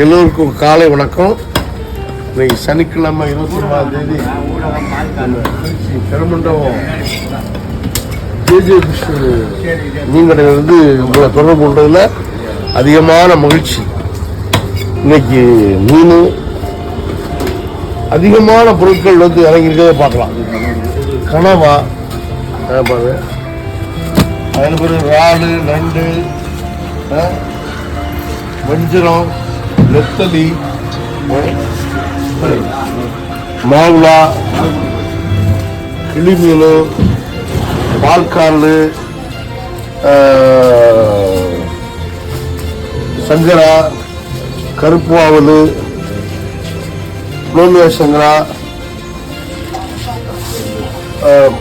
எல்லோருக்கும் காலை வணக்கம். இன்னைக்கு சனிக்கிழமை 21ஆம் தேதி பெருமண்டபம் மீன்கடையிலிருந்து உங்களை தொடர்பு கொண்டதில் அதிகமான மகிழ்ச்சி. இன்னைக்கு மீன் அதிகமான பொருட்கள் இறங்கியிருக்கதை பார்க்கலாம். கனவா பாரு, அதில் பேர் இறால், நண்டு, வஞ்சிரம், நெத்தலி, மாவுளா, கிளிமீன், பால்கால், சங்கரா, கருப்புவாவல், நோன்வே சங்கரா,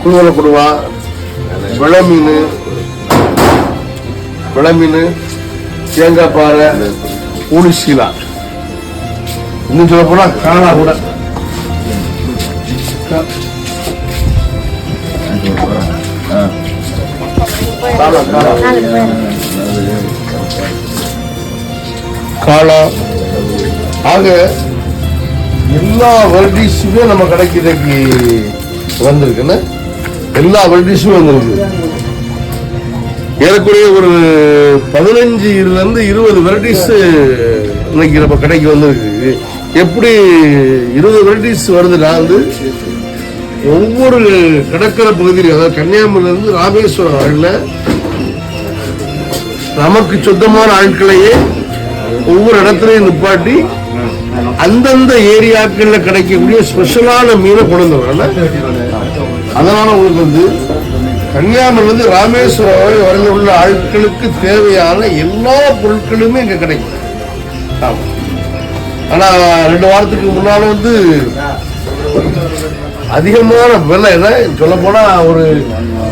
குழுவல கொடுவா, விளமீன், தேங்காய் பாறை, ஊனிசீலா, இன்னும் சொல்ல போனா காணா கூட. காளா ஆக எல்லா வெரைட்டிஸுமே நம்ம கடைக்கு இன்னைக்கு வந்திருக்குன்னு. எல்லா வெரைட்டிஸுமே வந்திருக்கு. ஏறக்குறைய ஒரு 15 to 20 வெரைட்டிஸ் இன்னைக்கு நம்ம கடைக்கு வந்திருக்கு. எப்படி 20 வெரைட்டிஸ் வருதுன்னா ஒவ்வொரு கடற்கரை பகுதியிலும், அதாவது கன்னியாகுமரியிலிருந்து ராமேஸ்வரம் வரையில நமக்கு சொந்தமான ஆட்களையே ஒவ்வொரு இடத்துலையும் நிப்பாட்டி அந்தந்த ஏரியாக்கள்ல கிடைக்கக்கூடிய ஸ்பெஷலான மீனை கொண்டு வரல. அதனால உங்களுக்கு கன்னியாகுமரியிலிருந்து ராமேஸ்வரம் வரையில் உள்ள ஆட்களுக்கு தேவையான எல்லா பொருட்களுமே இங்க கிடைக்கும். ஆனா 2 வாரத்துக்கு முன்னால அதிகமான விலை, சொல்ல போனா ஒரு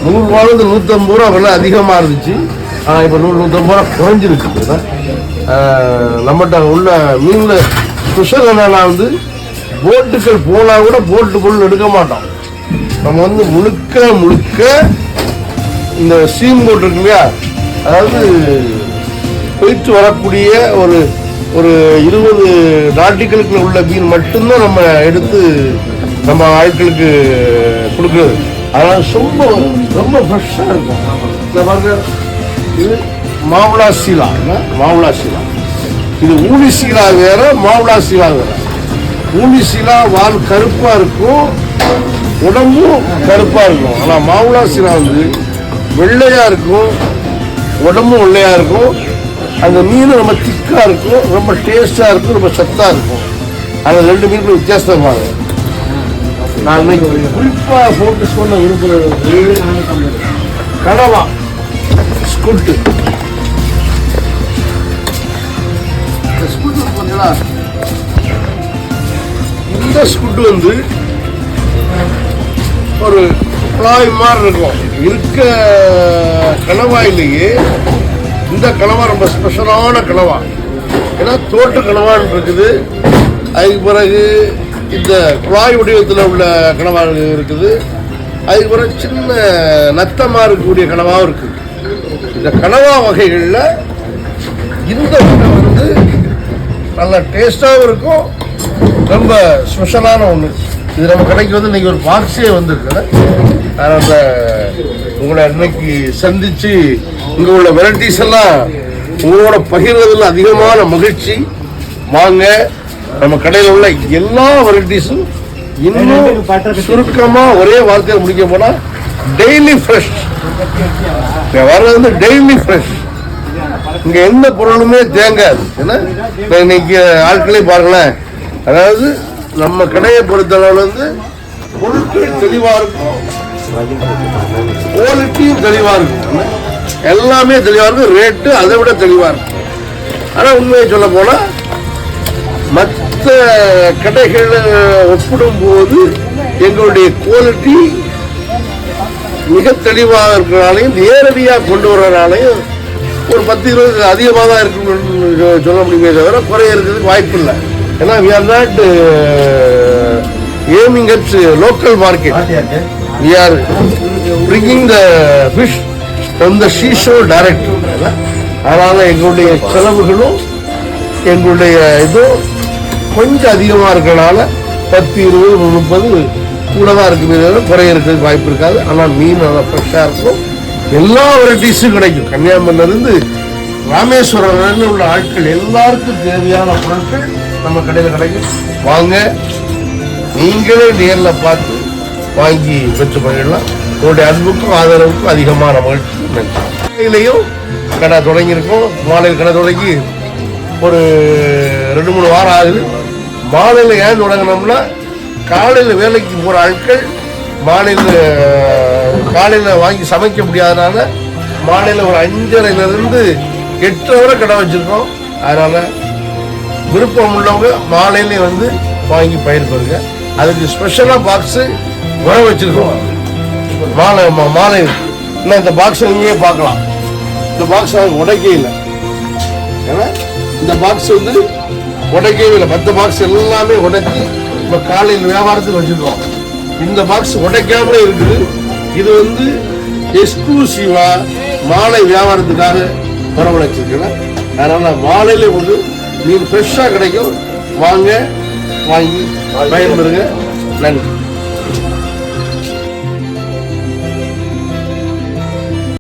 100 ரூபாயிலிருந்து 150 ரூபா விலை அதிகமா இருந்துச்சு. ஆனா இப்ப 100-150 ரூபா குறைஞ்சிருக்கு. நம்மகிட்ட உள்ள மீன்ல ஸ்பெஷல் என்னன்னா போட்டுகள் போனா கூட போட்டு பொருள் எடுக்க மாட்டோம். நம்ம முழுக்க இந்த சீம் போட்டு இருக்கு இல்லையா, அதாவது போயிட்டு வரக்கூடிய ஒரு 20 நாட்டிகளுக்குள்ள உள்ள மீன் மட்டும்தான் நம்ம எடுத்து நம்ம ஆட்களுக்கு கொடுக்குறது. அதனால ரொம்ப ஃப்ரெஷ்ஷாக இருக்கும். இந்த பாருங்க, இது மாவுளா சீலா, இது ஊனி சீலா வேற, மாவுளா சீலா வேற. ஊனி சீலா வால் கருப்பா இருக்கும், உடம்பும் கருப்பா இருக்கும். ஆனா மாவுளா சீலா வெள்ளையா இருக்கும், உடம்பும் வெள்ளையா இருக்கும். அந்த மீன் ரொம்ப திக்கா இருக்கும், ரொம்ப டேஸ்டா இருக்கும், ரொம்ப சத்தா இருக்கும். அந்த 2 மீனுக்கு வித்தியாசமாக நான் இன்னைக்கு குறிப்பா போக்கஸ் பண்ண விரும்புறது கனவா ஸ்குட்டு. இந்த ஸ்குட்டு ஒரு குழாய் மாதிரி இருக்கும். இருக்க கனவாயிலேயே இந்த கனவா ரொம்ப ஸ்பெஷலான கனவா. ஏன்னா தோட்டு கனவான்னு இருக்குது. அதுக்கு பிறகு இந்த குழாய் வடிவத்தில் உள்ள கனவா இருக்குது. அதுக்கு பிறகு சின்ன நத்தமா இருக்கக்கூடிய கனவாவும் இருக்குது. இந்த கனவா வகைகளில் இந்த வகை நல்ல டேஸ்டாகவும் இருக்கும், ரொம்ப ஸ்பெஷலான ஒன்று. இது நம்ம கடைக்கு இன்னைக்கு ஒரு பாக்ஸே வந்திருக்கு. அதனால உங்களை இன்னைக்கு சந்திச்சு இங்க உள்ள வெரைட்டிஸ் எல்லாம் உங்களோட பகிர்றதுல அதிகமான மகிழ்ச்சி. வாங்க, நம்ம கடையில் உள்ள எல்லா வெரைட்டிஸும் இன்னும் சுருக்கமா ஒரே வார்த்தையில் முடிக்க போனா டெய்லி ஃப்ரெஷ். வர்றது டெய்லி ஃப்ரெஷ். இங்க எந்த பொருளுமே தேங்காது. ஏன்னா இன்னைக்கு ஆட்களே பாருங்களேன், அதாவது நம்ம கடையை பொறுத்தளவு பொருட்கள் தெளிவா இருக்கும், குவாலிட்டியும் தெளிவா இருக்கும், எல்லாமே தெளிவா இருக்கும், ரேட்டு அதை விட தெளிவா இருக்கும். ஆனா உண்மையை சொல்ல போனா மற்ற கடைகளை ஒப்பிடும் போது எங்களுடைய குவாலிட்டி மிக தெளிவாக இருக்கிறனாலையும் நேரடியாக கொண்டு வர்றதுனாலையும் ஒரு 10-20 அதிகமாக தான் இருக்குன்னு சொல்ல முடியுமே தவிர குறைய இருக்கிறதுக்கு வாய்ப்பு இல்லை. ஏன்னா we are not aiming at local market. We are bringing the fish from the seashore direct. அதனால எங்களுடைய செலவுகளும் எங்களுடைய இதுவும் கொஞ்சம் அதிகமாக இருக்கனால 10, 20, 30 கூட தான் இருக்குது, குறைய இருக்கிறதுக்கு வாய்ப்பு இருக்காது. ஆனால் மீன் நல்லா ஃப்ரெஷ்ஷாக இருக்கும். எல்லா வெரைட்டிஸும் கிடைக்கும். கன்னியாகுமரியிலிருந்து ராமேஸ்வரம் வரையில் உள்ள ஆட்கள் எல்லாருக்கும் தேவையான பொருட்கள் நம்ம கடையில் கிடைக்கும். வாங்க, நீங்களே நேரில் பார்த்து வாங்கி பெற்று பண்ணிடலாம். உங்களுடைய அன்புக்கும் ஆதரவுக்கும் அதிகமான மகிழ்ச்சி. மாலையிலையும் கடை தொடங்கியிருக்கோம். மாலையில் கடை தொடங்கி ஒரு 2-3 வாரம் ஆகுது. மாலையில் ஏன் தொடங்கினோம்னா, காலையில் வேலைக்கு போகிற ஆட்கள் காலையில் வாங்கி சமைக்க முடியாதனால மாலையில் ஒரு 5:30லேருந்து 8 வரை கடை வச்சுருக்கோம். அதனால் விருப்பம் உள்ளவங்க மாலையிலே வந்து வாங்கி பயிர் பெறுங்க. அதுக்கு ஸ்பெஷலாக பாக்ஸு வர வச்சுருக்கோம். மாலை இல்லை, இந்த பாக்ஸை நீங்களே பார்க்கலாம். இந்த பாக்ஸ் உடைக்கே இல்லை. ஏன்னா இந்த பாக்ஸ் வந்து உடைக்கவே இல்லை. மற்ற பாக்ஸ் எல்லாமே உடைச்சி இப்போ காலையில் வியாபாரத்துக்கு வச்சுருக்கோம். இந்த பாக்ஸ் உடைக்காமலே இருக்குது. இது வந்து எக்ஸ்க்ளூசிவாக மாலை வியாபாரத்துக்காக வரவழைச்சிருக்கேன். அதனால் மாலையில வந்து மீன் ஃப்ரெஷ்ஷாக கிடைக்கும். வாங்க, வாங்கி பயன்பெறுங்க. நன்றி.